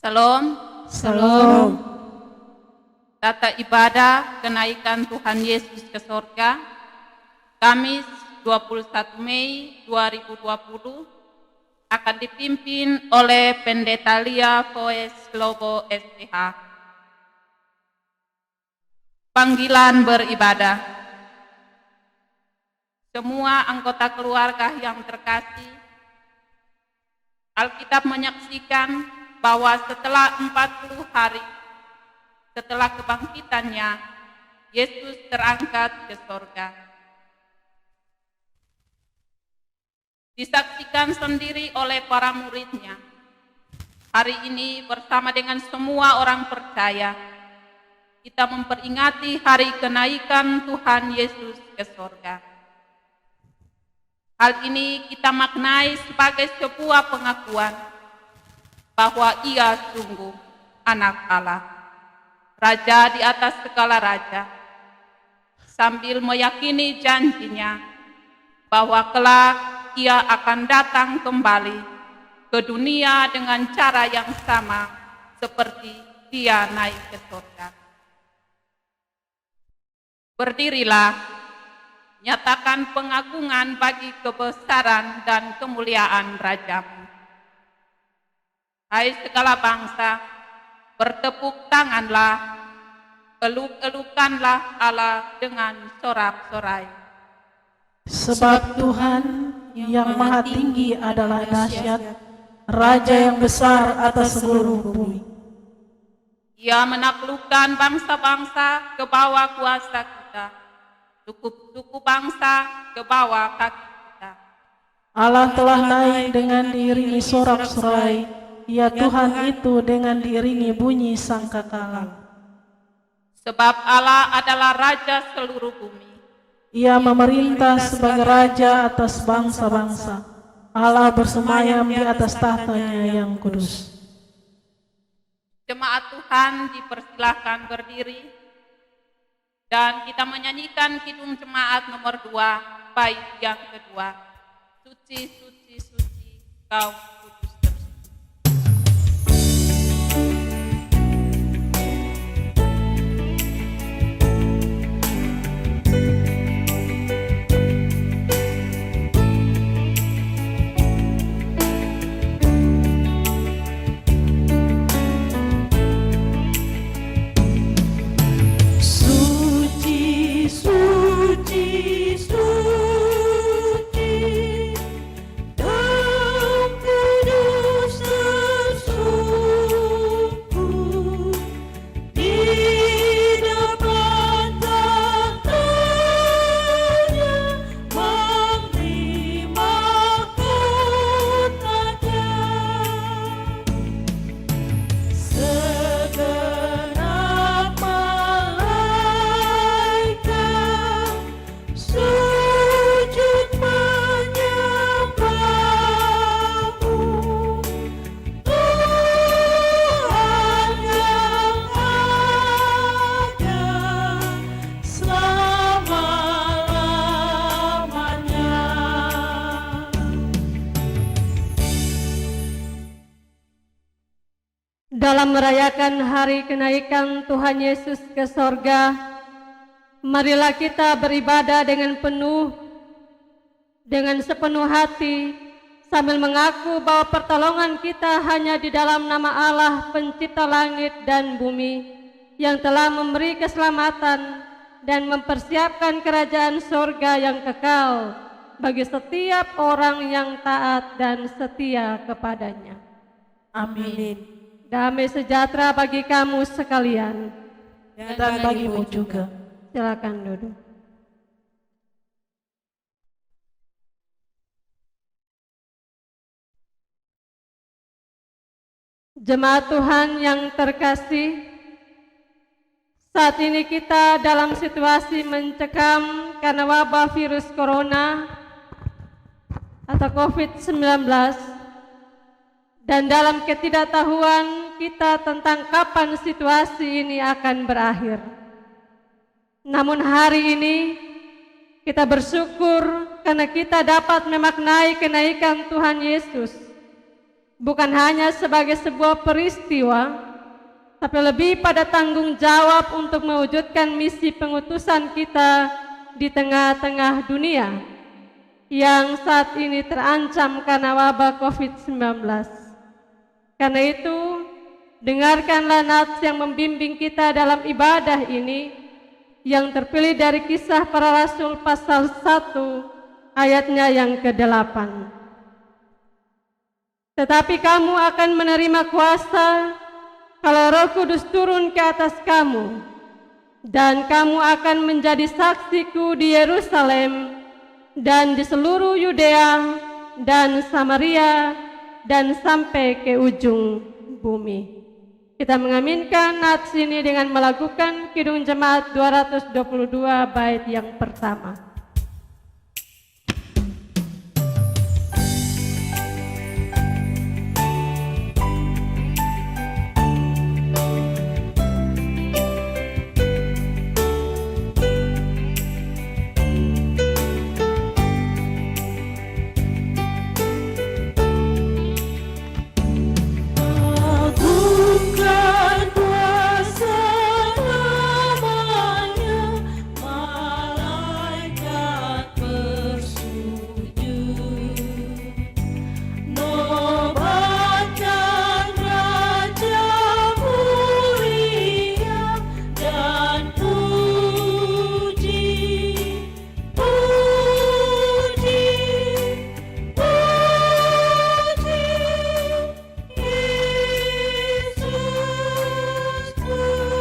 Salam. Salam. Tata ibadah kenaikan Tuhan Yesus ke sorga, Kamis 21 Mei 2020 akan dipimpin oleh Pendeta Lia Voes Lobo SPH. Panggilan beribadah. Semua anggota keluarga yang terkasih, Alkitab menyaksikan bahwa setelah 40 hari setelah kebangkitannya, Yesus terangkat ke sorga. Disaksikan sendiri oleh para muridnya. Hari ini bersama dengan semua orang percaya, kita memperingati hari kenaikan Tuhan Yesus ke sorga. Hal ini kita maknai sebagai sebuah pengakuan bahwa Ia sungguh Anak Allah, Raja di atas segala raja, sambil meyakini janjinya bahwa kelak Ia akan datang kembali ke dunia dengan cara yang sama seperti Dia naik ke surga. Berdirilah, nyatakan pengagungan bagi kebesaran dan kemuliaan Raja-Mu. Hai segala bangsa, bertepuk tanganlah, eluk-elukanlah Allah dengan sorak-sorai. Sebab Tuhan yang Maha Tinggi adalah dahsyat, Raja yang besar atas seluruh bumi. Ia menaklukkan bangsa-bangsa ke bawah kuasa kita, suku-suku bangsa ke bawah kaki kita. Allah telah naik dengan diiringi sorak-sorai, ya Tuhan itu dengan diiringi bunyi sangkakala. Sebab Allah adalah Raja seluruh bumi. Ia memerintah sebagai Raja atas bangsa-bangsa. Allah bersemayam di atas tahtanya yang kudus. Jemaat Tuhan dipersilahkan berdiri dan kita menyanyikan kidung jemaat nomor 2, bait yang kedua. Suci, suci, suci, Kau kudus tersuci. Suci, suci, suci, dan kudus tersungkur di depan tahtanya, memberi mahkotanya. Segenap malaikat sujud menyembah-Mu, Tuhan yang ada selama-lamanya. Dalam merayakan hari kenaikan Tuhan Yesus ke sorga, marilah kita beribadah dengan sepenuh hati, sambil mengaku bahwa pertolongan kita hanya di dalam nama Allah pencipta langit dan bumi, yang telah memberi keselamatan dan mempersiapkan kerajaan sorga yang kekal bagi setiap orang yang taat dan setia kepadanya. Amin. Damai sejahtera bagi kamu sekalian. Dan bagimu juga. Silakan duduk. Jemaat Tuhan yang terkasih, saat ini kita dalam situasi mencekam karena wabah virus corona atau COVID-19, dan dalam ketidaktahuan kita tentang kapan situasi ini akan berakhir. Namun hari ini kita bersyukur karena kita dapat memaknai kenaikan Tuhan Yesus bukan hanya sebagai sebuah peristiwa, tapi lebih pada tanggung jawab untuk mewujudkan misi pengutusan kita di tengah-tengah dunia yang saat ini terancam karena wabah COVID-19. Karena itu, dengarkanlah nats yang membimbing kita dalam ibadah ini yang terpilih dari Kisah Para Rasul pasal 1 ayatnya yang ke-8. Tetapi kamu akan menerima kuasa kalau Roh Kudus turun ke atas kamu, dan kamu akan menjadi saksiku di Yerusalem dan di seluruh Yudea dan Samaria dan sampai ke ujung bumi. Kita mengaminkan nats ini dengan melakukan Kidung Jemaat 222 bait yang pertama. Agungkan kuasa namanya, malaikat bersujud. Nobatkan Raja mulia dan puji, puji, puji. Yesus Tuhanku.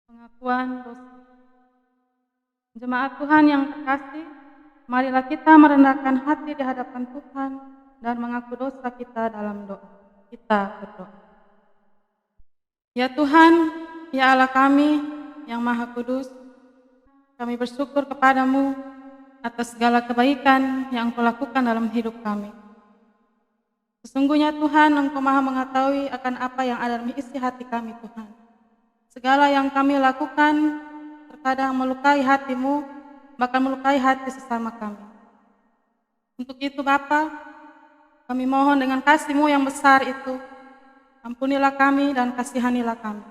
Pengakuan dosa. Jemaat Tuhan yang terkasih, marilah kita merendahkan hati di hadapan Tuhan dan mengaku dosa kita dalam doa. Kita berdoa. Ya Tuhan, ya Allah kami yang Maha Kudus, kami bersyukur kepadamu atas segala kebaikan yang Engkau lakukan dalam hidup kami. Sesungguhnya Tuhan, Engkau Maha mengetahui akan apa yang ada dalam isi hati kami Tuhan. Segala yang kami lakukan terkadang melukai hati-Mu, bahkan melukai hati sesama kami. Untuk itu Bapa, kami mohon dengan kasih-Mu yang besar itu, ampunilah kami dan kasihanilah kami.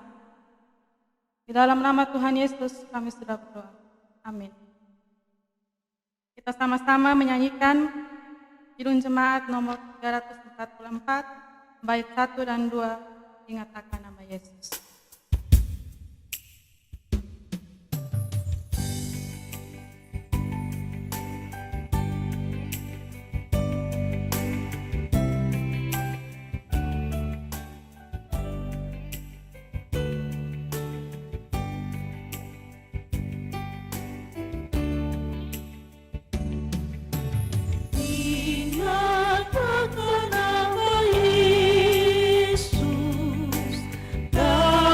Di dalam nama Tuhan Yesus kami sudah berdoa. Amin. Kita sama-sama menyanyikan Kidung Jemaat nomor 344, bait 1 dan 2, ingat akan nama Yesus. Ingat akan nama Yesus dan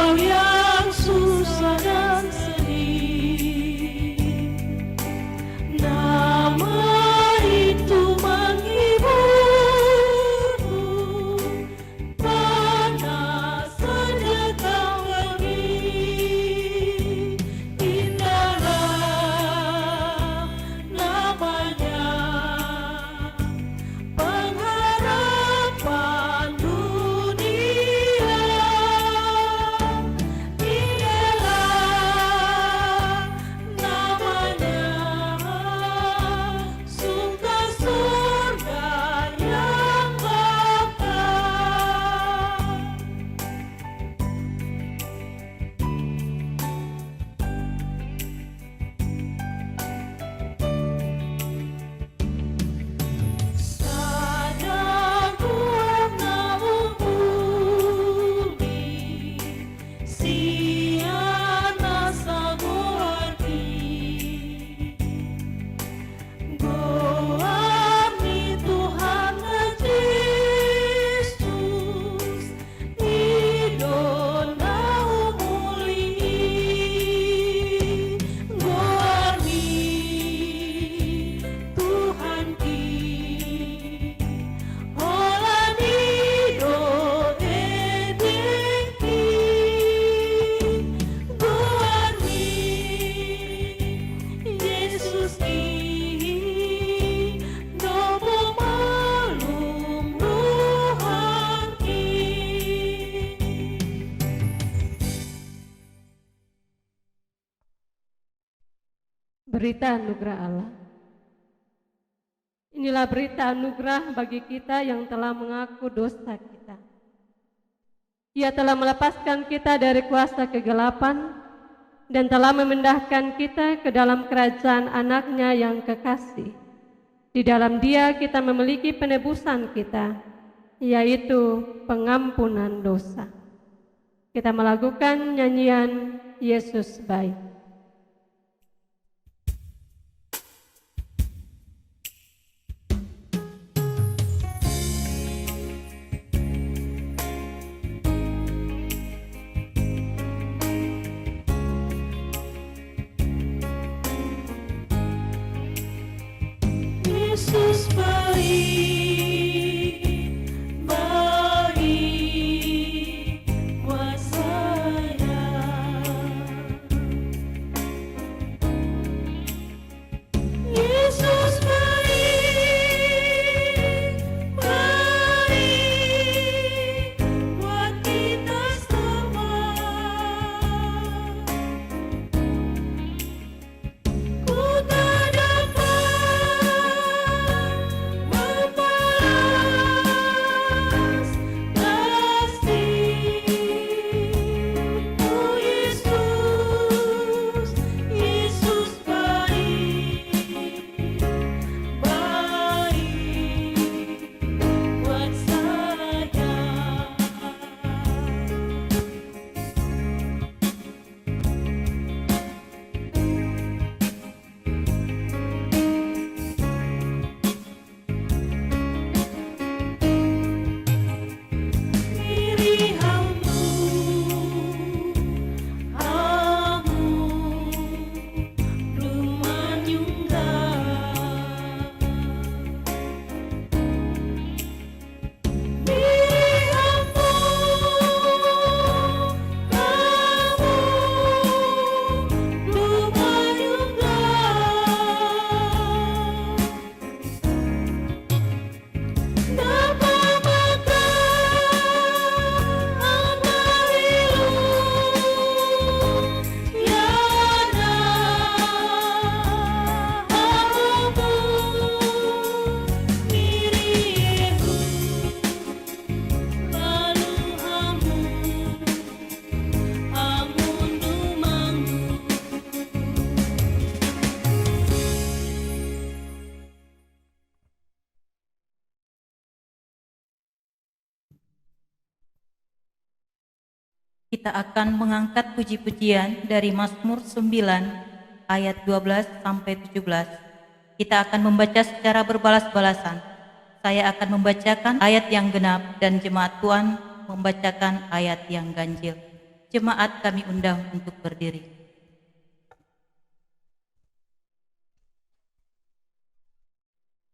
Berita anugerah Allah. Inilah berita anugerah bagi kita yang telah mengaku dosa kita. Ia telah melepaskan kita dari kuasa kegelapan dan telah memindahkan kita ke dalam kerajaan anaknya yang kekasih. Di dalam Dia kita memiliki penebusan kita, yaitu pengampunan dosa. Kita melakukan nyanyian Yesus baik. Yesus baik, buat saya. Yesus baik, buat kita semua. Ku tak dapat membalas kasih-Mu, Yesus. Yesus baik buat saya. Diri Hamu rumah nyunggah. Diri Hamu rumah nyunggah. Dapat makan marilu tiada hamu mirimu lalu hamu numangmu. Kita akan mengangkat puji-pujian dari Mazmur 9 ayat 12 sampai 17. Kita akan membaca secara berbalas-balasan. Saya akan membacakan ayat yang genap dan jemaat Tuhan membacakan ayat yang ganjil. Jemaat kami undang untuk berdiri.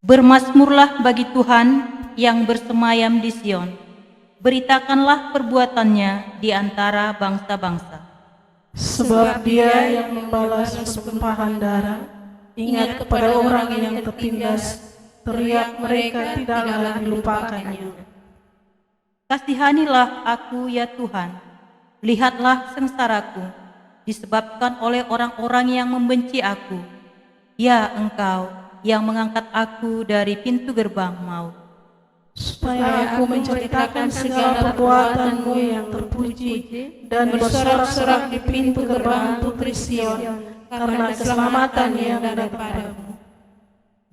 Bermazmurlah bagi Tuhan yang bersemayam di Sion. Beritakanlah perbuatannya di antara bangsa-bangsa. Sebab Dia yang membalas pertumpahan darah, ingat kepada orang yang tertindas, teriak mereka tidaklah dilupakannya. Kasihanilah aku ya Tuhan, lihatlah sengsaraku, disebabkan oleh orang-orang yang membenci aku. Ya Engkau yang mengangkat aku dari pintu gerbang maut. Supaya aku menceritakan segala perbuatan-Mu yang terpuji dan bersorak-sorak di pintu gerbang Putri Sion karena keselamatan yang daripadamu.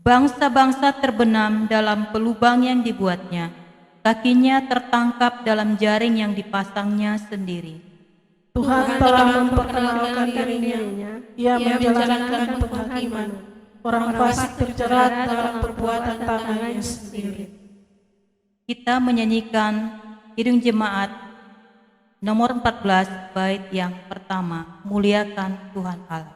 Bangsa-bangsa terbenam dalam pelubang yang dibuatnya, kakinya tertangkap dalam jaring yang dipasangnya sendiri. Tuhan telah memperkenalkan dirinya, Ia menjalankan penghakiman. Orang fasik terjerat dalam perbuatan tangannya sendiri. Kita menyanyikan Kidung Jemaat nomor 14 bait yang pertama, muliakan Tuhan Allah.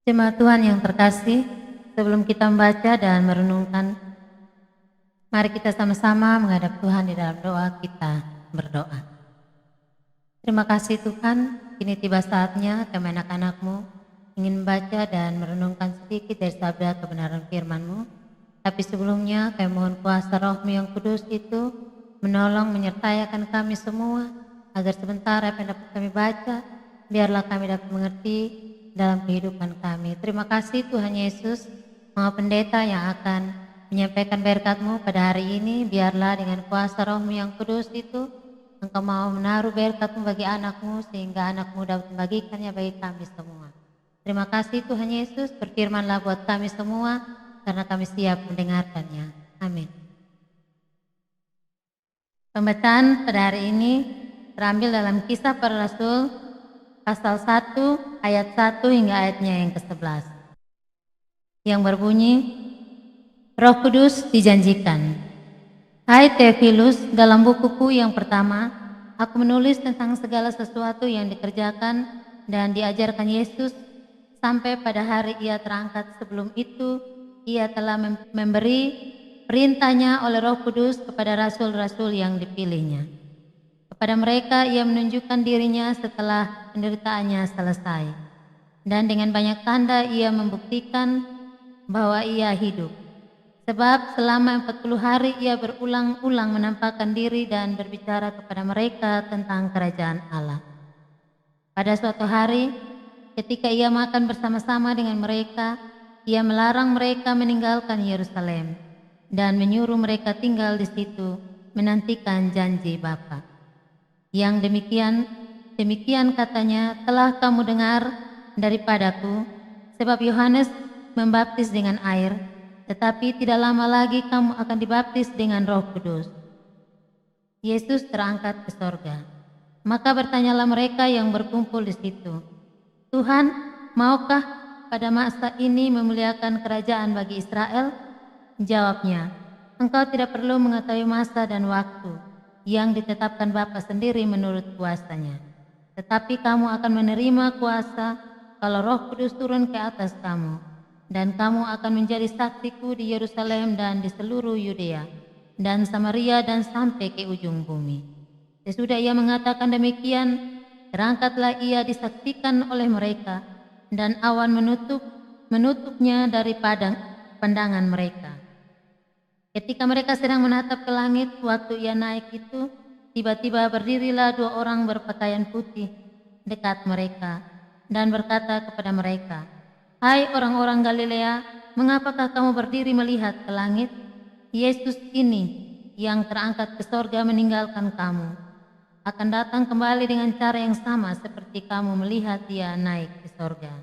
Jemaat Tuhan yang terkasih, sebelum kita membaca dan merenungkan, mari kita sama-sama menghadap Tuhan di dalam doa. Kita berdoa. Terima kasih Tuhan, kini tiba saatnya kami anak-anak-Mu ingin membaca dan merenungkan sedikit dari sabda kebenaran firman-Mu. Tapi sebelumnya kami mohon kuasa Roh-Mu yang kudus itu menolong menyertai akan kami semua, agar sebentar apa yang dapat kami baca, biarlah kami dapat mengerti dalam kehidupan kami. Terima kasih Tuhan Yesus, Maha Pendeta yang akan menyampaikan berkat-Mu pada hari ini. Biarlah dengan kuasa Roh-Mu yang kudus itu, Engkau mau menaruh berkat-Mu bagi anak-Mu, sehingga anak-Mu dapat membagikannya bagi kami semua. Terima kasih Tuhan Yesus, berfirman-Lah buat kami semua, karena kami siap mendengarkannya. Amin. Pembacaan pada hari ini terambil dalam Kisah Para Rasul pasal 1 ayat 1 hingga ayatnya yang ke-11, yang berbunyi, Roh Kudus dijanjikan. Hai Theophilus, dalam bukuku yang pertama, aku menulis tentang segala sesuatu yang dikerjakan dan diajarkan Yesus sampai pada hari ia terangkat. Sebelum itu, ia telah memberi perintahnya oleh Roh Kudus kepada rasul-rasul yang dipilihnya. Kepada mereka ia menunjukkan dirinya setelah penderitaannya selesai. Dan dengan banyak tanda ia membuktikan bahwa ia hidup. Sebab selama 40 hari ia berulang-ulang menampakkan diri dan berbicara kepada mereka tentang kerajaan Allah. Pada suatu hari, ketika ia makan bersama-sama dengan mereka, ia melarang mereka meninggalkan Yerusalem dan menyuruh mereka tinggal di situ menantikan janji Bapa. Yang demikian katanya, telah kamu dengar daripadaku, sebab Yohanes membaptis dengan air, tetapi tidak lama lagi kamu akan dibaptis dengan Roh Kudus. Yesus terangkat ke sorga. Maka bertanyalah mereka yang berkumpul di situ, Tuhan, maukah pada masa ini memuliakan kerajaan bagi Israel? Jawabnya, engkau tidak perlu mengetahui masa dan waktu yang ditetapkan Bapa sendiri menurut kuasanya. Tetapi kamu akan menerima kuasa kalau Roh Kudus turun ke atas kamu, dan kamu akan menjadi saksiku di Yerusalem dan di seluruh Yudea dan Samaria dan sampai ke ujung bumi. Sesudah ia mengatakan demikian, terangkatlah ia disaksikan oleh mereka, dan awan menutupnya dari pandangan mereka. Ketika mereka sedang menatap ke langit, waktu ia naik itu, tiba-tiba berdirilah 2 orang berpakaian putih dekat mereka dan berkata kepada mereka, Hai orang-orang Galilea, mengapakah kamu berdiri melihat ke langit? Yesus ini yang terangkat ke sorga meninggalkan kamu, akan datang kembali dengan cara yang sama seperti kamu melihat dia naik ke sorga.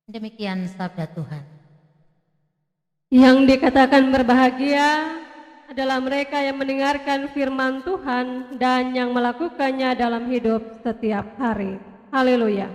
Demikian sabda Tuhan. Yang dikatakan berbahagia adalah mereka yang mendengarkan firman Tuhan dan yang melakukannya dalam hidup setiap hari. Haleluya.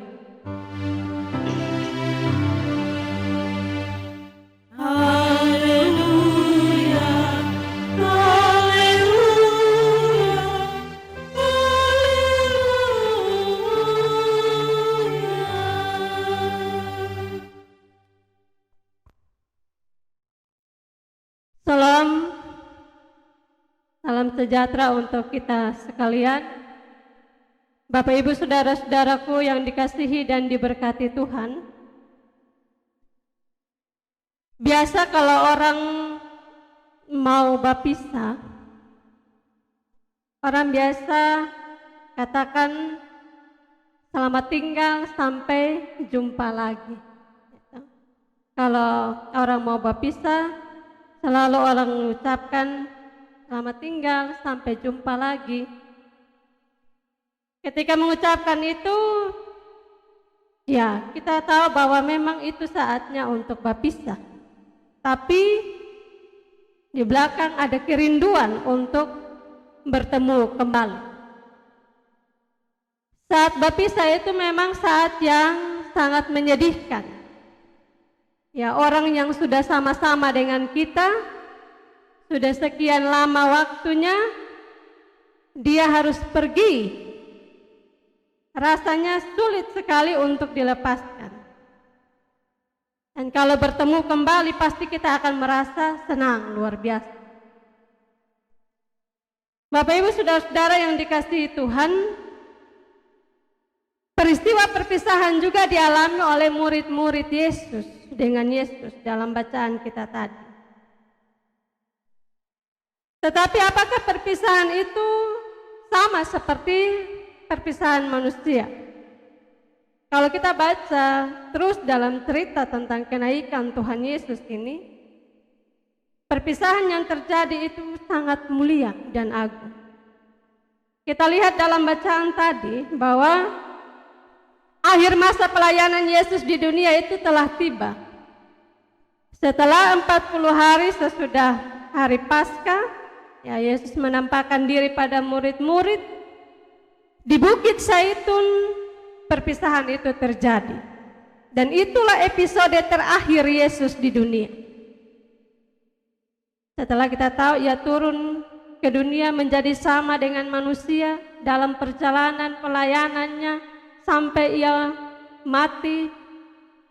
Salam sejahtera untuk kita sekalian. Bapak Ibu saudara-saudaraku yang dikasihi dan diberkati Tuhan. Biasa kalau orang mau bapisa, orang biasa katakan selamat tinggal sampai jumpa lagi. Kalau orang mau bapisa, selalu orang mengucapkan selamat tinggal, sampai jumpa lagi. Ketika mengucapkan itu, ya kita tahu bahwa memang itu saatnya untuk bapisa. Tapi di belakang ada kerinduan untuk bertemu kembali. Saat bapisa itu memang saat yang sangat menyedihkan. Ya, orang yang sudah sama-sama dengan kita, sudah sekian lama waktunya, dia harus pergi. Rasanya sulit sekali untuk dilepaskan. Dan kalau bertemu kembali pasti kita akan merasa senang luar biasa. Bapak Ibu Saudara-saudara yang dikasihi Tuhan, peristiwa perpisahan juga dialami oleh murid-murid Yesus dengan Yesus dalam bacaan kita tadi. Tetapi apakah perpisahan itu sama seperti perpisahan manusia? Kalau kita baca terus dalam cerita tentang kenaikan Tuhan Yesus ini, perpisahan yang terjadi itu sangat mulia dan agung. Kita lihat dalam bacaan tadi bahwa akhir masa pelayanan Yesus di dunia itu telah tiba. Setelah 40 hari sesudah hari Paskah, ya Yesus menampakkan diri pada murid-murid di Bukit Zaitun. Perpisahan itu terjadi, dan itulah episode terakhir Yesus di dunia. Setelah kita tahu ia turun ke dunia menjadi sama dengan manusia dalam perjalanan pelayanannya sampai ia mati,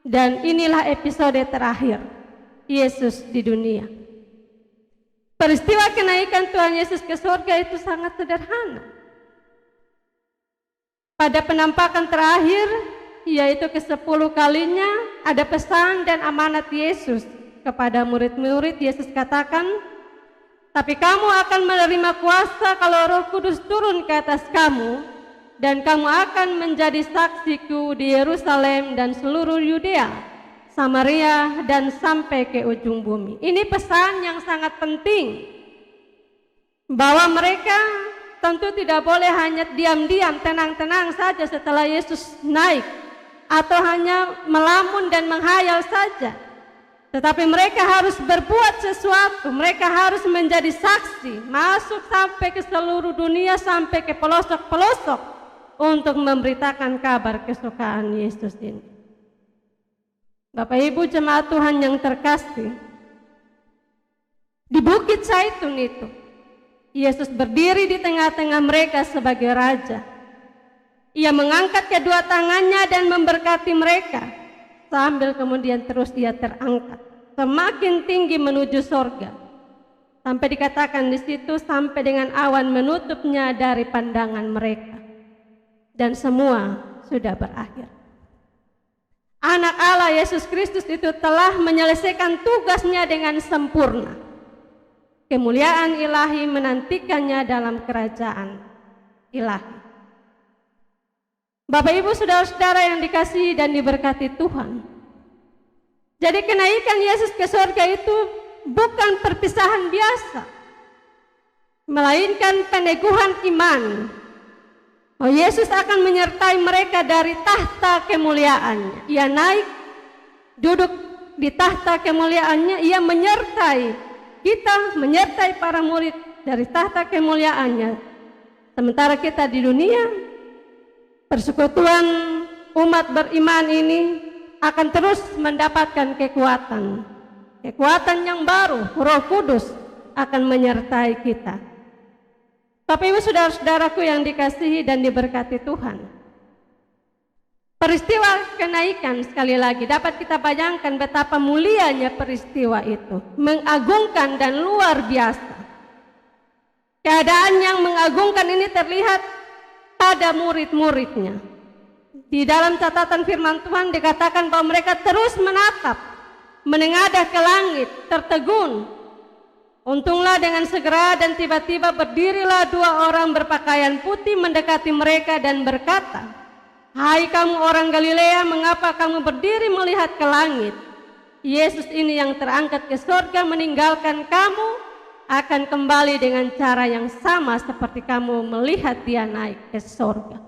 dan inilah episode terakhir Yesus di dunia. Peristiwa kenaikan Tuhan Yesus ke surga itu sangat sederhana. Pada penampakan terakhir, yaitu ke-10 kalinya, ada pesan dan amanat Yesus kepada murid-murid. Yesus katakan, tapi kamu akan menerima kuasa kalau Roh Kudus turun ke atas kamu, dan kamu akan menjadi saksiku di Yerusalem dan seluruh Yudea, Samaria, dan sampai ke ujung bumi. Ini pesan yang sangat penting, bahwa mereka tentu tidak boleh hanya diam-diam, tenang-tenang saja setelah Yesus naik, atau hanya melamun dan menghayal saja. Tetapi mereka harus berbuat sesuatu, mereka harus menjadi saksi, masuk sampai ke seluruh dunia, sampai ke pelosok-pelosok, untuk memberitakan kabar kesukaan Yesus ini. Bapak Ibu jemaat Tuhan yang terkasih, di Bukit Zaitun itu, Yesus berdiri di tengah-tengah mereka sebagai Raja. Ia mengangkat kedua tangannya dan memberkati mereka, sambil kemudian terus ia terangkat semakin tinggi menuju sorga. Sampai dikatakan di situ, sampai dengan awan menutupnya dari pandangan mereka. Dan semua sudah berakhir. Anak Allah Yesus Kristus itu telah menyelesaikan tugasnya dengan sempurna. Kemuliaan ilahi menantikannya dalam kerajaan ilahi. Bapak Ibu Saudara-saudara yang dikasihi dan diberkati Tuhan, jadi kenaikan Yesus ke surga itu bukan perpisahan biasa, melainkan peneguhan iman bahwa Yesus akan menyertai mereka dari tahta kemuliaannya. Ia naik, duduk di tahta kemuliaannya, ia menyertai kita, menyertai para murid dari tahta kemuliaannya. Sementara kita di dunia, persekutuan umat beriman ini akan terus mendapatkan kekuatan. Kekuatan yang baru, Roh Kudus akan menyertai kita. Bapak Ibu Saudara-saudaraku yang dikasihi dan diberkati Tuhan, peristiwa kenaikan sekali lagi dapat kita bayangkan betapa mulianya peristiwa itu, mengagungkan dan luar biasa. Keadaan yang mengagungkan ini terlihat pada murid-muridnya. Di dalam catatan firman Tuhan dikatakan bahwa mereka terus menatap, menengadah ke langit, tertegun. Untunglah dengan segera dan tiba-tiba berdirilah 2 orang berpakaian putih mendekati mereka dan berkata, hai kamu orang Galilea, mengapa kamu berdiri melihat ke langit? Yesus ini yang terangkat ke surga meninggalkan kamu, akan kembali dengan cara yang sama seperti kamu melihat dia naik ke surga.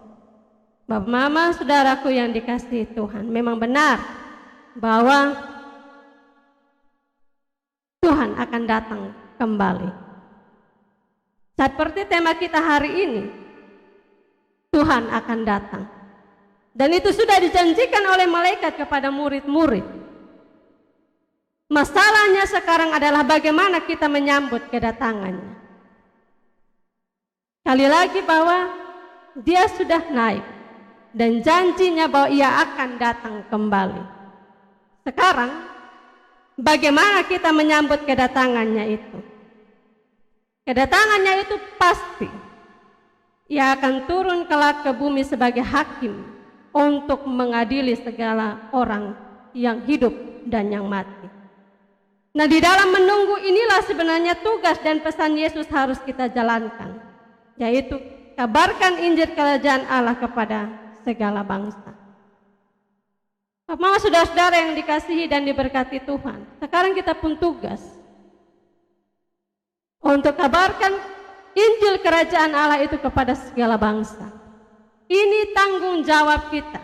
Bapak, Mama, saudaraku yang dikasihi Tuhan, memang benar bahwa Tuhan akan datang kembali. Seperti tema kita hari ini, Tuhan akan datang. Dan itu sudah dijanjikan oleh malaikat kepada murid-murid. Masalahnya sekarang adalah bagaimana kita menyambut kedatangannya. Sekali lagi bahwa dia sudah naik dan janjinya bahwa ia akan datang kembali. Sekarang, bagaimana kita menyambut kedatangannya itu? Kedatangannya itu pasti. Ia akan turun kelak ke bumi sebagai hakim untuk mengadili segala orang yang hidup dan yang mati. Nah, di dalam menunggu inilah sebenarnya tugas dan pesan Yesus harus kita jalankan, yaitu kabarkan Injil Kerajaan Allah kepada segala bangsa. Mama, saudara-saudara yang dikasihi dan diberkati Tuhan, sekarang kita pun tugas untuk kabarkan Injil Kerajaan Allah itu kepada segala bangsa. Ini tanggung jawab kita.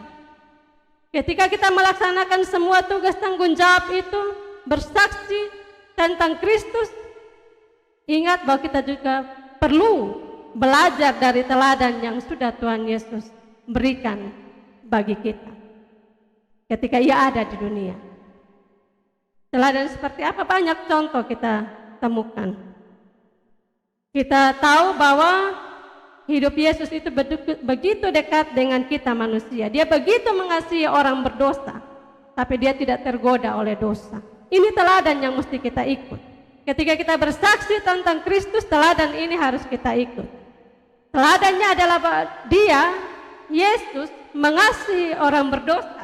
Ketika kita melaksanakan semua tugas tanggung jawab itu, bersaksi tentang Kristus, ingat bahwa kita juga perlu belajar dari teladan yang sudah Tuhan Yesus berikan bagi kita ketika Ia ada di dunia. Teladan seperti apa? Banyak contoh kita temukan. Kita tahu bahwa hidup Yesus itu begitu dekat dengan kita manusia. Dia begitu mengasihi orang berdosa, tapi Dia tidak tergoda oleh dosa. Ini teladan yang mesti kita ikut. Ketika kita bersaksi tentang Kristus, teladan ini harus kita ikut. Teladannya adalah bahwa Dia, Yesus, mengasihi orang berdosa,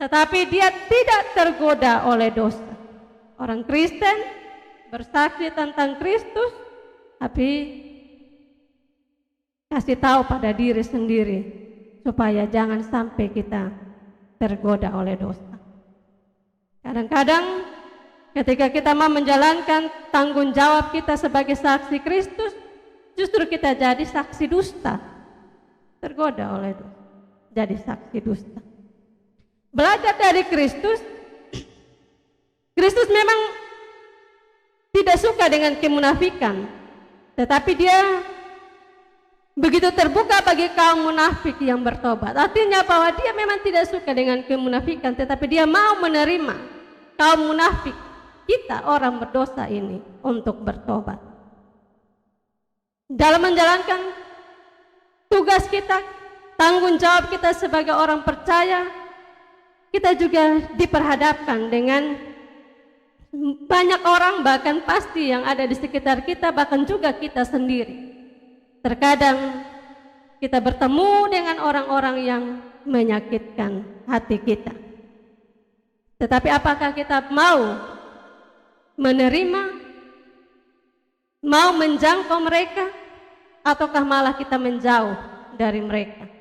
tetapi Dia tidak tergoda oleh dosa. Orang Kristen bersaksi tentang Kristus, tapi kasih tahu pada diri sendiri supaya jangan sampai kita tergoda oleh dosa. Kadang-kadang ketika kita mau menjalankan tanggung jawab kita sebagai saksi Kristus, justru kita jadi saksi dusta, tergoda oleh dosa, jadi saksi dusta. Belajar dari Kristus, Kristus memang tidak suka dengan kemunafikan, tetapi Dia begitu terbuka bagi kaum munafik yang bertobat. Artinya bahwa Dia memang tidak suka dengan kemunafikan, tetapi Dia mau menerima kaum munafik, kita orang berdosa ini, untuk bertobat. Dalam menjalankan tugas kita, tanggung jawab kita sebagai orang percaya, kita juga diperhadapkan dengan banyak orang, bahkan pasti yang ada di sekitar kita, bahkan juga kita sendiri. Terkadang kita bertemu dengan orang-orang yang menyakitkan hati kita. Tetapi apakah kita mau menerima, mau menjangkau mereka, ataukah malah kita menjauh dari mereka?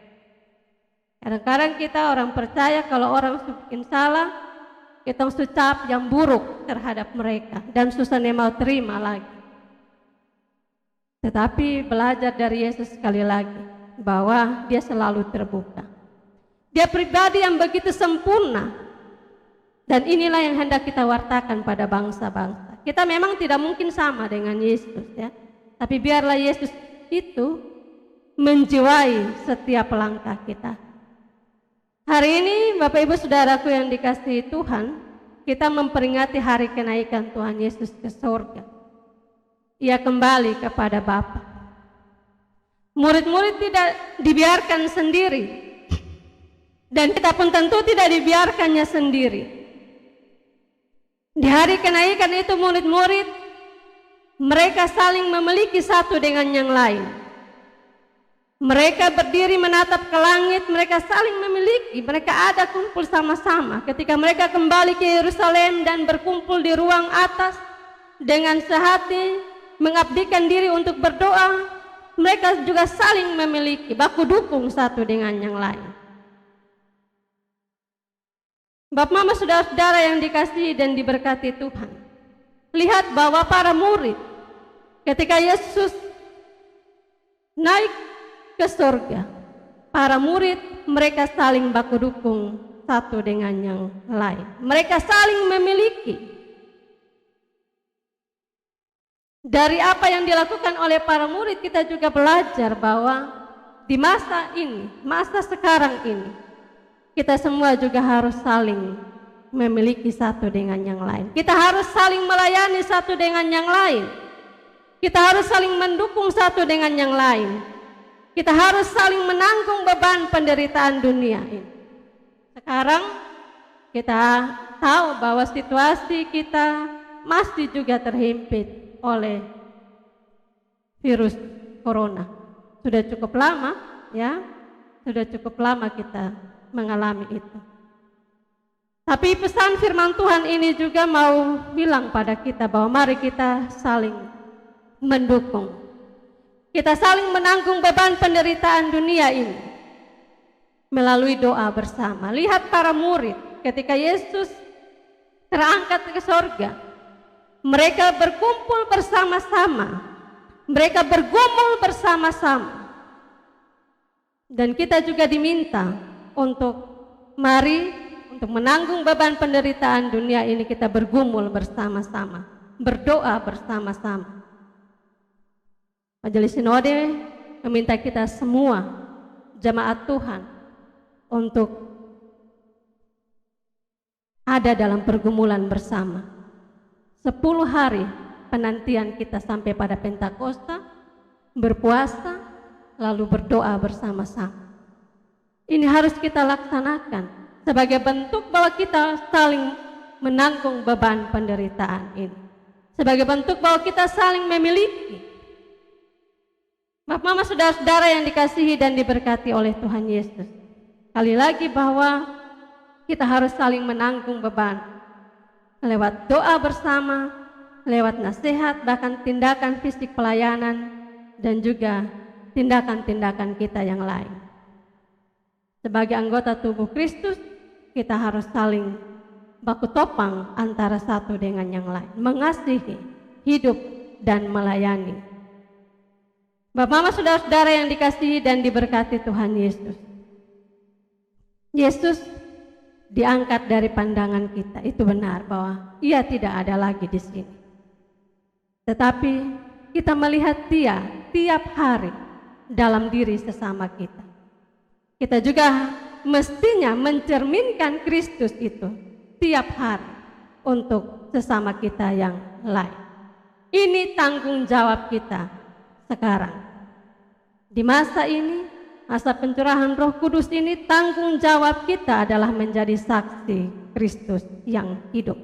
Kadang-kadang kita orang percaya kalau orang bikin salah, kita ucap yang buruk terhadap mereka dan susah mau terima lagi. Tetapi belajar dari Yesus sekali lagi bahwa Dia selalu terbuka. Dia pribadi yang begitu sempurna, dan inilah yang hendak kita wartakan pada bangsa-bangsa. Kita memang tidak mungkin sama dengan Yesus, ya, tapi biarlah Yesus itu menjiwai setiap langkah kita. Hari ini Bapak Ibu Saudaraku yang dikasihi Tuhan, kita memperingati hari kenaikan Tuhan Yesus ke surga. Ia kembali kepada Bapa. Murid-murid tidak dibiarkan sendiri, dan kita pun tentu tidak dibiarkannya sendiri. Di hari kenaikan itu murid-murid mereka saling memiliki satu dengan yang lain. Mereka berdiri menatap ke langit, mereka saling memiliki, mereka ada kumpul sama-sama. Ketika mereka kembali ke Yerusalem dan berkumpul di ruang atas dengan sehati mengabdikan diri untuk berdoa, mereka juga saling memiliki, baku dukung satu dengan yang lain. Bapak, Mama, saudara-saudara yang dikasihi dan diberkati Tuhan, lihat bahwa para murid ketika Yesus naik ke surga, para murid mereka saling baku dukung satu dengan yang lain. Mereka saling memiliki. Dari apa yang dilakukan oleh para murid, kita juga belajar bahwa di masa ini, masa sekarang ini, kita semua juga harus saling memiliki satu dengan yang lain. Kita harus saling melayani satu dengan yang lain. Kita harus saling mendukung satu dengan yang lain. Kita harus saling menanggung beban penderitaan dunia ini. Sekarang Kita tahu bahwa situasi kita masih juga terhimpit oleh virus corona. Sudah cukup lama, ya, sudah cukup lama kita mengalami itu. Tapi pesan firman Tuhan ini juga mau bilang pada kita bahwa mari kita saling mendukung. Kita saling menanggung beban penderitaan dunia ini melalui doa bersama. Lihat para murid ketika Yesus terangkat ke sorga, mereka berkumpul bersama-sama, mereka bergumul bersama-sama. Dan kita juga diminta untuk mari untuk menanggung beban penderitaan dunia ini kita bergumul bersama-sama, berdoa bersama-sama. Majelis Sinode meminta kita semua jemaat Tuhan untuk ada dalam pergumulan bersama. 10 hari penantian kita sampai pada Pentakosta, berpuasa, lalu berdoa bersama-sama. Ini harus kita laksanakan sebagai bentuk bahwa kita saling menanggung beban penderitaan ini. Sebagai bentuk bahwa kita saling memiliki. Bapak, Mama, saudara-saudara yang dikasihi dan diberkati oleh Tuhan Yesus. Sekali lagi bahwa kita harus saling menanggung beban. Lewat doa bersama, lewat nasihat, bahkan tindakan fisik pelayanan, dan juga tindakan-tindakan kita yang lain. Sebagai anggota tubuh Kristus, kita harus saling baku topang antara satu dengan yang lain, mengasihi, hidup, dan melayani. Bapak, Mama, saudara-saudara yang dikasihi dan diberkati Tuhan Yesus. Yesus diangkat dari pandangan kita, itu benar bahwa Ia tidak ada lagi di sini. Tetapi kita melihat Dia tiap hari dalam diri sesama kita. Kita juga mestinya mencerminkan Kristus itu tiap hari untuk sesama kita yang lain. Ini tanggung jawab kita sekarang. Di masa ini, masa pencurahan Roh Kudus ini, tanggung jawab kita adalah menjadi saksi Kristus yang hidup.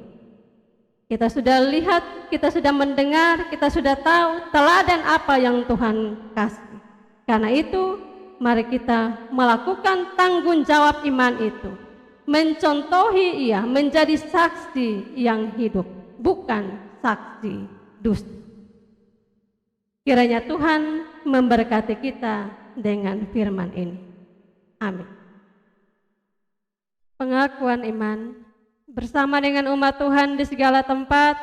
Kita sudah lihat, kita sudah mendengar, kita sudah tahu teladan apa yang Tuhan kasih. Karena itu, mari kita melakukan tanggung jawab iman itu, mencontohi Ia menjadi saksi yang hidup, bukan saksi dusta. Kiranya Tuhan memberkati kita dengan firman ini. Amin. Pengakuan iman bersama dengan umat Tuhan di segala tempat,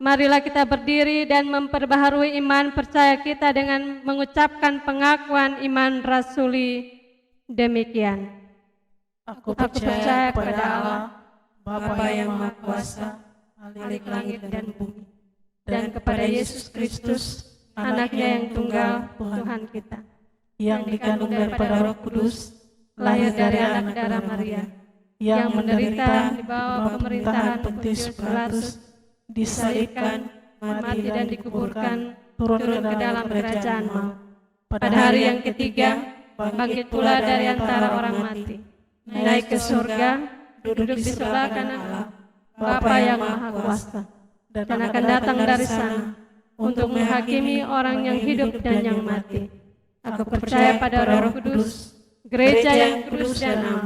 marilah kita berdiri dan memperbaharui iman percaya kita dengan mengucapkan pengakuan iman rasuli demikian. Aku percaya kepada Allah, Bapa yang Maha Kuasa, Khalik langit dan bumi, dan kepada Yesus Kristus, Anaknya yang tunggal, Tuhan kita, yang dikandung daripada Roh Kudus, lahir dari anak darah Maria, yang menderita di bawah pemerintahan Pontius Pilatus, disalibkan, mati dan dikuburkan, turun ke dalam kerajaan maut. Pada hari yang ketiga, bangkit pula dari antara orang mati, naik ke surga, duduk di sebelah kanan Allah, Bapa yang Maha Kuasa, dan akan datang dari sana untuk menghakimi orang yang hidup dan yang mati. Aku percaya pada Roh Kudus, gereja yang kudus dan am,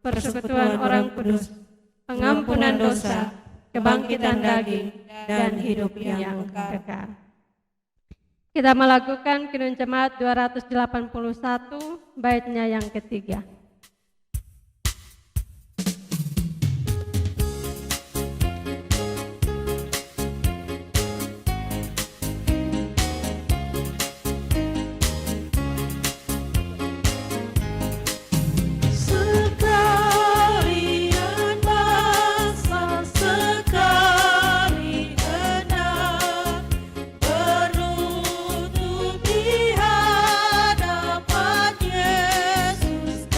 persekutuan orang kudus, pengampunan dosa, kebangkitan daging, dan hidup yang kekal. Kita melakukan Kinun Jemaat 281, baitnya yang ketiga. Hadapan Yesus.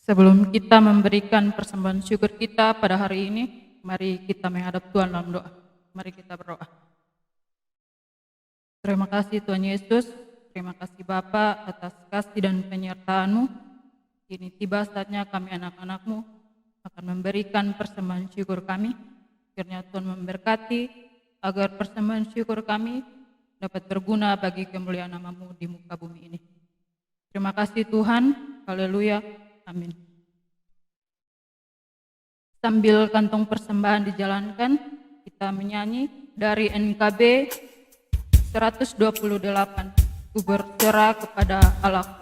Sebelum kita memberikan persembahan syukur kita pada hari ini, mari kita menghadap Tuhan dalam doa. Mari kita berdoa. Terima kasih Tuhan Yesus, terima kasih Bapa atas kasih dan penyertaan-Mu. Kini tiba saatnya kami anak-anak-Mu akan memberikan persembahan syukur kami. Kiranya Tuhan memberkati agar persembahan syukur kami dapat berguna bagi kemuliaan nama-Mu di muka bumi ini. Terima kasih Tuhan, haleluya, amin. Sambil kantong persembahan dijalankan, kita menyanyi dari NKB 128, Ku berserah kepada Allah.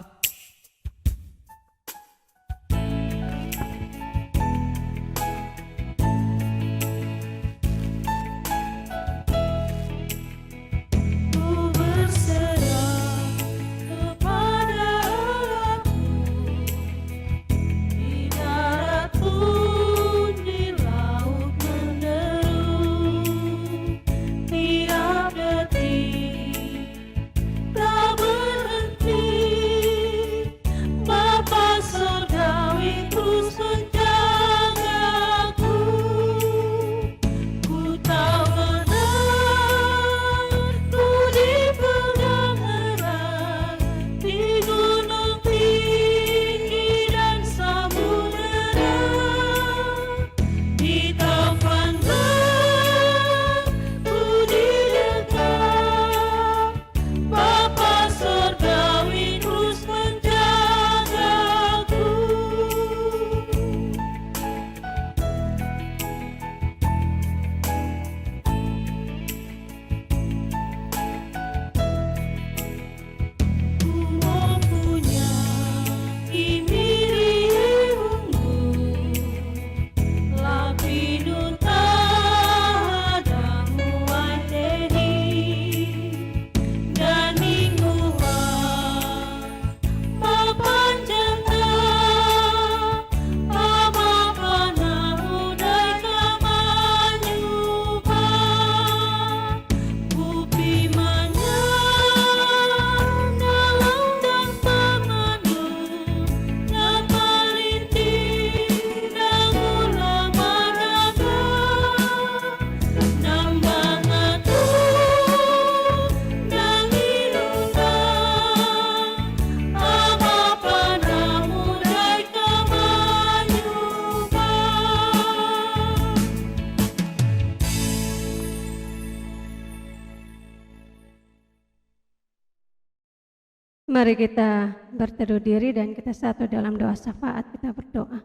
Mari kita berteduh diri dan kita satu dalam doa syafaat, kita berdoa.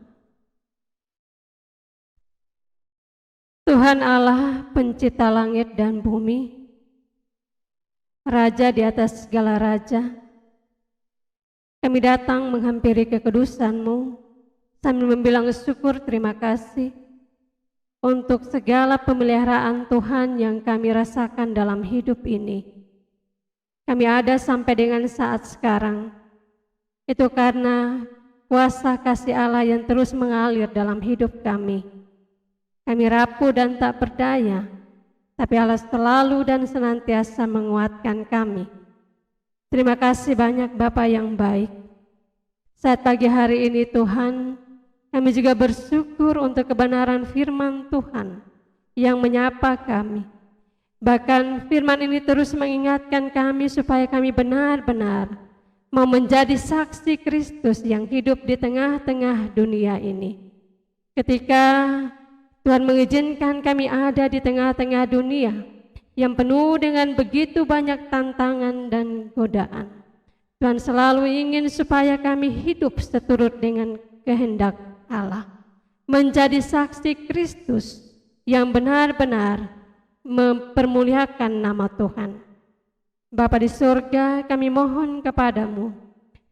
Tuhan Allah, pencipta langit dan bumi, Raja di atas segala raja, kami datang menghampiri kekudusan-Mu sambil membilang syukur terima kasih untuk segala pemeliharaan Tuhan yang kami rasakan dalam hidup ini. Kami ada sampai dengan saat sekarang, itu karena kuasa kasih Allah yang terus mengalir dalam hidup kami. Kami rapuh dan tak berdaya, tapi Allah selalu dan senantiasa menguatkan kami. Terima kasih banyak Bapa yang baik. Saat pagi hari ini Tuhan, kami juga bersyukur untuk kebenaran firman Tuhan yang menyapa kami. Bahkan firman ini terus mengingatkan kami supaya kami benar-benar mau menjadi saksi Kristus yang hidup di tengah-tengah dunia ini. Ketika Tuhan mengizinkan kami ada di tengah-tengah dunia yang penuh dengan begitu banyak tantangan dan godaan, Tuhan selalu ingin supaya kami hidup seturut dengan kehendak Allah, menjadi saksi Kristus yang benar-benar mempermuliakan nama Tuhan. Bapa di surga, kami mohon kepadamu,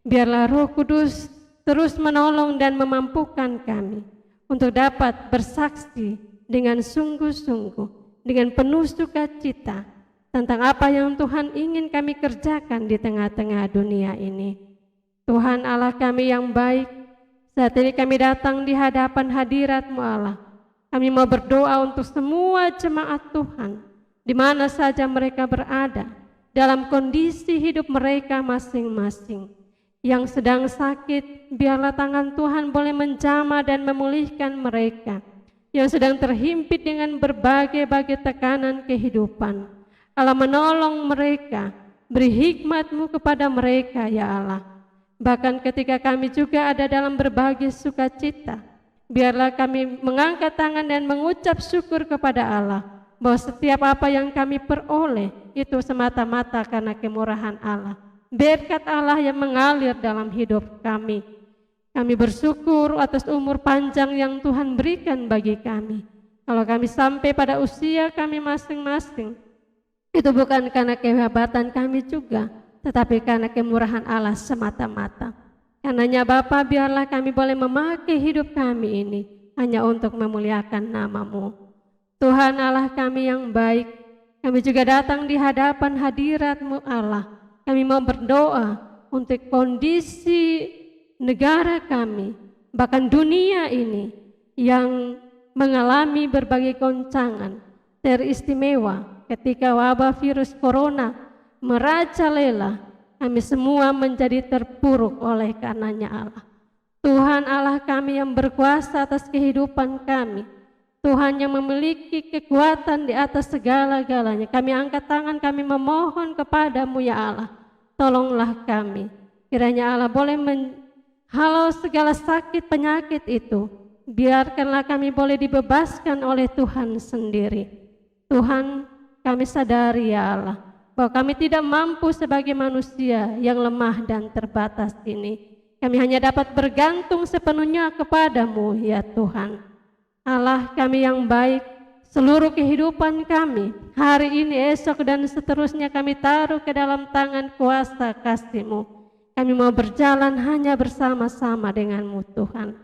biarlah Roh Kudus terus menolong dan memampukan kami untuk dapat bersaksi dengan sungguh-sungguh, dengan penuh sukacita tentang apa yang Tuhan ingin kami kerjakan di tengah-tengah dunia ini. Tuhan Allah kami yang baik, saat ini kami datang di hadapan hadirat-Mu Allah. Kami mau berdoa untuk semua jemaat Tuhan, di mana saja mereka berada, dalam kondisi hidup mereka masing-masing. yang sedang sakit, biarlah tangan Tuhan boleh menjamah dan memulihkan mereka. Yang sedang terhimpit dengan berbagai-bagai tekanan kehidupan, Allah menolong mereka, beri hikmat-Mu kepada mereka ya Allah. Bahkan ketika kami juga ada dalam berbagai sukacita, biarlah kami mengangkat tangan dan mengucap syukur kepada Allah, bahwa setiap apa yang kami peroleh itu semata-mata karena kemurahan Allah. Berkat Allah yang mengalir dalam hidup kami. Kami bersyukur atas umur panjang yang Tuhan berikan bagi kami. Kalau kami sampai pada usia kami masing-masing, itu bukan karena kehebatan kami juga, tetapi karena kemurahan Allah semata-mata. Karenanya Bapa, biarlah kami boleh memakai hidup kami ini hanya untuk memuliakan nama-Mu. Tuhan Allah kami yang baik, kami juga datang di hadapan hadirat-Mu Allah. Kami mau berdoa untuk kondisi negara kami, bahkan dunia ini yang mengalami berbagai goncangan teristimewa ketika wabah virus corona merajalela. Kami semua menjadi terpuruk oleh karenanya Allah. Tuhan Allah kami yang berkuasa atas kehidupan kami, Tuhan yang memiliki kekuatan di atas segala-galanya. Kami angkat tangan, kami memohon kepadamu ya Allah, tolonglah kami. Kiranya Allah boleh halau segala sakit penyakit itu. Biarkanlah kami boleh dibebaskan oleh Tuhan sendiri. Tuhan, kami sadari ya Allah, bahwa kami tidak mampu sebagai manusia yang lemah dan terbatas ini. Kami hanya dapat bergantung sepenuhnya kepadamu ya Tuhan. Allah kami yang baik, seluruh kehidupan kami, hari ini, esok, dan seterusnya kami taruh ke dalam tangan kuasa kasih-Mu. Kami mau berjalan hanya bersama-sama dengan-Mu Tuhan.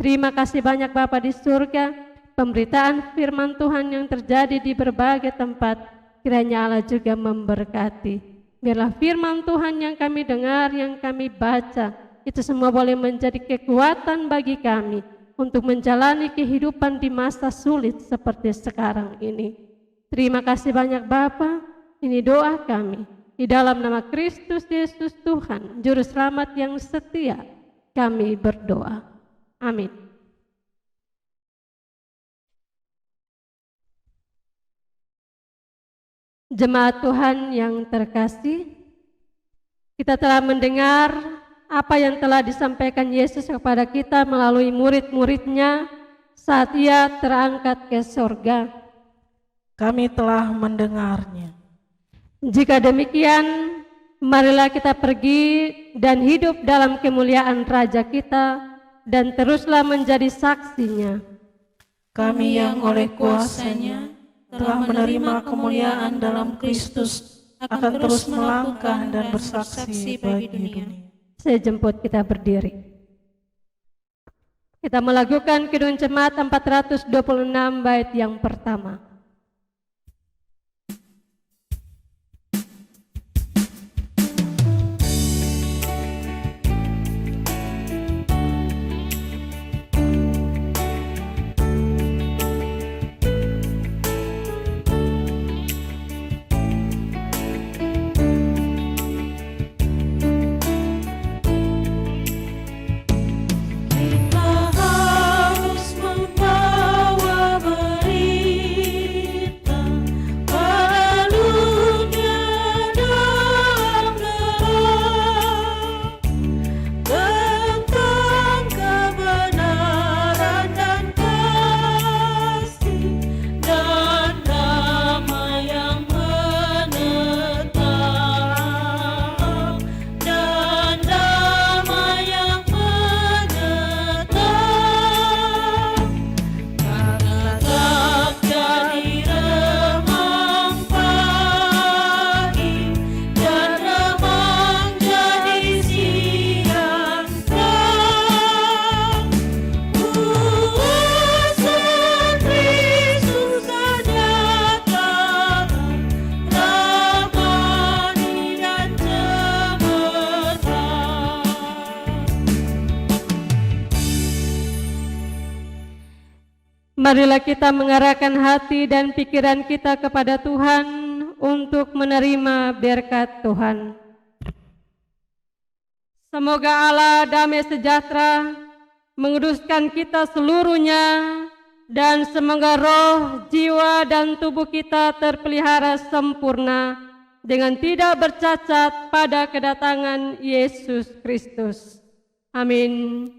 Terima kasih banyak Bapa di surga, pemberitaan firman Tuhan yang terjadi di berbagai tempat, kiranya Allah juga memberkati. Biarlah firman Tuhan yang kami dengar, yang kami baca, itu semua boleh menjadi kekuatan bagi kami untuk menjalani kehidupan di masa sulit seperti sekarang ini. Terima kasih banyak Bapa. Ini doa kami di dalam nama Kristus Yesus Tuhan, Juru Selamat yang setia, kami berdoa. Amin. Jemaat Tuhan yang terkasih, kita telah mendengar apa yang telah disampaikan Yesus kepada kita melalui murid-muridnya saat Ia terangkat ke sorga. Kami telah mendengarnya. Jika demikian, marilah kita pergi dan hidup dalam kemuliaan Raja kita dan teruslah menjadi saksinya. Kami yang oleh kuasa-Nya telah menerima kemuliaan dalam Kristus akan terus melangkah dan bersaksi bagi dunia. Saya jemput kita berdiri. Kita melakukan Kidung Jemaat 426 bait yang pertama. Marilah kita mengarahkan hati dan pikiran kita kepada Tuhan untuk menerima berkat Tuhan. Semoga Allah damai sejahtera menguduskan kita seluruhnya, dan semoga roh, jiwa, dan tubuh kita terpelihara sempurna dengan tidak bercacat pada kedatangan Yesus Kristus. Amin.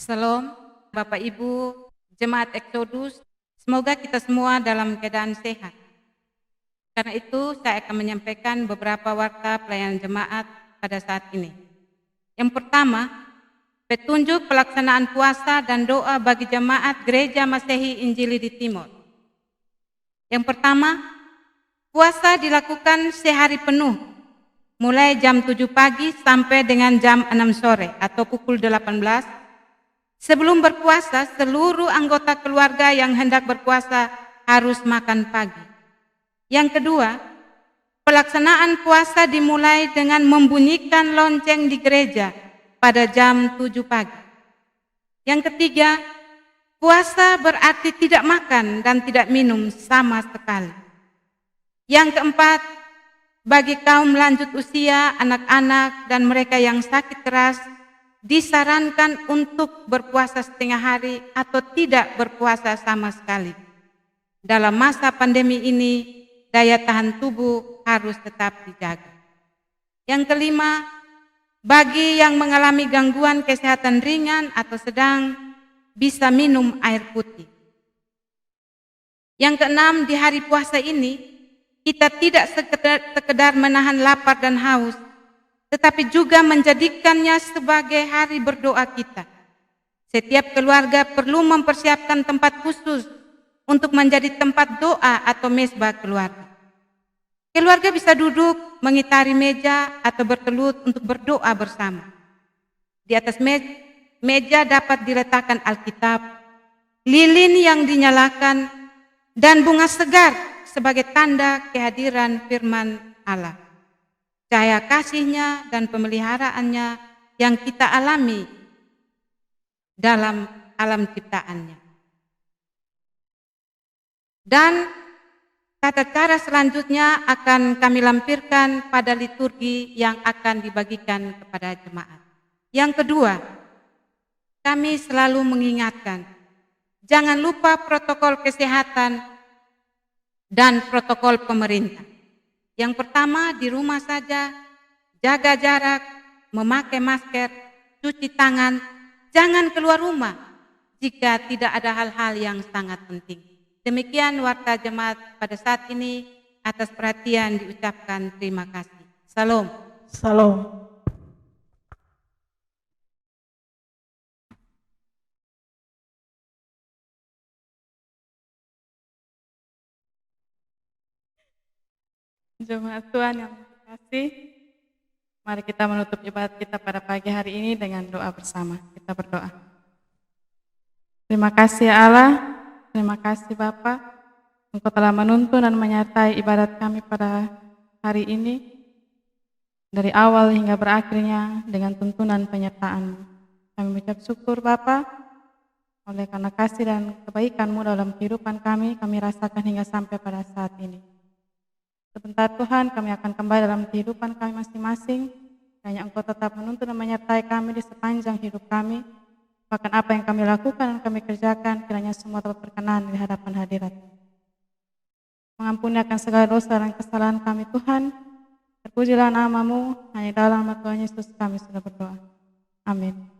Salam, Bapak Ibu, Jemaat Exodus, semoga kita semua dalam keadaan sehat. Karena itu saya akan menyampaikan beberapa warta pelayanan jemaat pada saat ini. Yang pertama, petunjuk pelaksanaan puasa dan doa bagi jemaat Gereja Masehi Injili di Timor. Yang pertama, puasa dilakukan sehari penuh, mulai jam 7 pagi sampai dengan jam 6 sore atau pukul 18. Sebelum berpuasa, seluruh anggota keluarga yang hendak berpuasa harus makan pagi. Yang kedua, pelaksanaan puasa dimulai dengan membunyikan lonceng di gereja pada jam 7 pagi. Yang ketiga, puasa berarti tidak makan dan tidak minum sama sekali. Yang keempat, bagi kaum lanjut usia, anak-anak, dan mereka yang sakit keras, disarankan untuk berpuasa setengah hari atau tidak berpuasa sama sekali. Dalam masa pandemi ini, daya tahan tubuh harus tetap dijaga. Yang kelima, bagi yang mengalami gangguan kesehatan ringan atau sedang, bisa minum air putih. Yang keenam, di hari puasa ini, kita tidak sekedar menahan lapar dan haus, tetapi juga menjadikannya sebagai hari berdoa kita. Setiap keluarga perlu mempersiapkan tempat khusus untuk menjadi tempat doa atau mezbah keluarga. Keluarga bisa duduk, mengitari meja, atau bertelut untuk berdoa bersama. Di atas meja dapat diletakkan Alkitab, lilin yang dinyalakan, dan bunga segar sebagai tanda kehadiran firman Allah. Cahaya kasih-Nya dan pemeliharaannya yang kita alami dalam alam ciptaannya. Dan tata cara selanjutnya akan kami lampirkan pada liturgi yang akan dibagikan kepada jemaat. Yang kedua, kami selalu mengingatkan, jangan lupa protokol kesehatan dan protokol pemerintah. Yang pertama, di rumah saja, jaga jarak, memakai masker, cuci tangan, jangan keluar rumah jika tidak ada hal-hal yang sangat penting. Demikian warta jemaat pada saat ini. Atas perhatian diucapkan terima kasih. Salam. Salam. Jemaat Tuhan yang terkasih, mari kita menutup ibadat kita pada pagi hari ini dengan doa bersama. Kita berdoa. Terima kasih Allah, terima kasih Bapa, Engkau telah menuntun dan menyertai ibadat kami pada hari ini, dari awal hingga berakhirnya dengan tuntunan penyertaan-Mu. Kami mengucap syukur Bapa, oleh karena kasih dan kebaikan-Mu dalam kehidupan kami rasakan hingga sampai pada saat ini. Sebentar Tuhan, kami akan kembali dalam kehidupan kami masing-masing. Hanya Engkau tetap menuntun dan menyertai kami di sepanjang hidup kami. Bahkan apa yang kami lakukan dan kami kerjakan, kiranya semua dapat berkenan di hadapan hadirat. Mengampuni akan segala dosa dan kesalahan kami Tuhan. Terpujilah nama-Mu, hanya dalam nama Tuhan Yesus kami sudah berdoa. Amin.